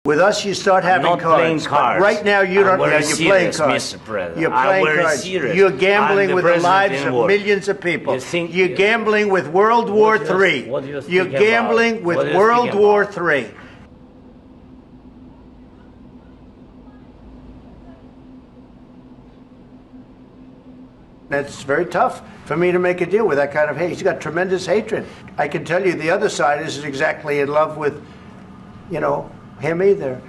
With us, you start having not cards. playing cards. But right now, you don't. You're playing serious, cards. Mr. President. You're playing cards. Serious. You're gambling with the lives of war. millions of people. You're gambling with World War III. You're gambling with World War III. It's very tough for me to make a deal with that kind of hate. He's got tremendous hatred. I can tell you the other side isn't exactly in love with, him either.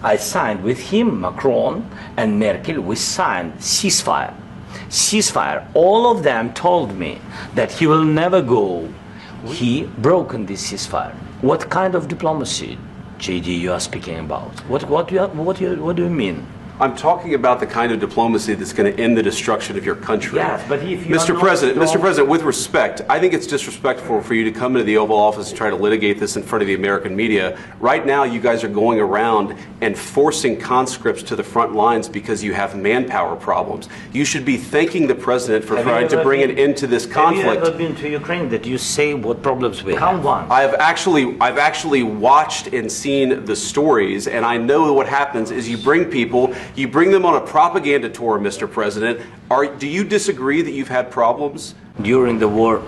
I signed with him, Macron and Merkel, we signed ceasefire. Ceasefire. All of them told me that he will never go. He broken this ceasefire. What kind of diplomacy, JD, you are speaking about? What do you mean? I'm talking about the kind of diplomacy that's going to end the destruction of your country. Yes, but if you Mr. President, with respect, I think it's disrespectful for you to come into the Oval Office and try to litigate this in front of the American media. Right now, you guys are going around and forcing conscripts to the front lines because you have manpower problems. You should be thanking the President for trying to bring an end to this conflict. Have you ever been to Ukraine that you say what problems we have? Come on. I've actually watched and seen the stories, and I know what happens is you bring them on a propaganda tour, Mr. President. Do you disagree that you've had problems? During the war,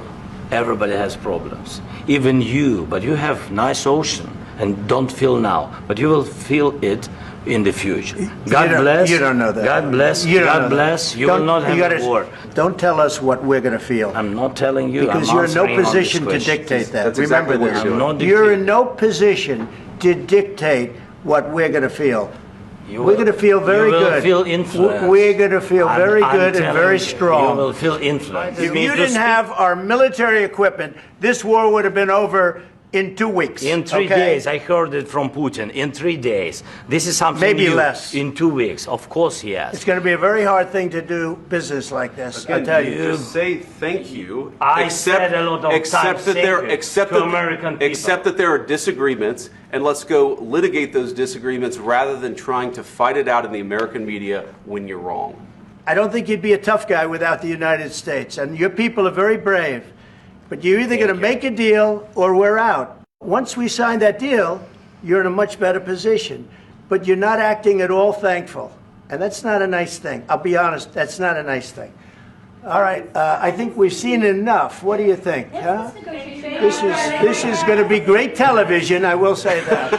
everybody has problems. Even you, but you have nice ocean and don't feel now, but you will feel it in the future. God bless. You don't know that. God bless. God bless. You will not have a war. Don't tell us what we're going to feel. I'm not telling you. Because you're in no position to dictate that. That's Remember exactly this. You're in no position to dictate what we're going to feel. We're going to feel very good. You will feel influenced. We're going to feel very good and very strong. You will feel influenced. If you didn't have our military equipment, this war would have been over in 2 weeks. In 3 days, I heard it from Putin. In 3 days. This is something maybe new. Less. In 2 weeks. Of course, yes. It's going to be a very hard thing to do business like this. Again, I tell you. Just say thank you. I said a lot of times to American people. Except that there are disagreements, and let's go litigate those disagreements rather than trying to fight it out in the American media when you're wrong. I don't think you'd be a tough guy without the United States, and your people are very brave. But you're either going to make a deal or we're out. Once we sign that deal, you're in a much better position. But you're not acting at all thankful. And that's not a nice thing. I'll be honest, that's not a nice thing. All right, I think we've seen enough. What do you think? Huh? This is going to be great television, I will say that.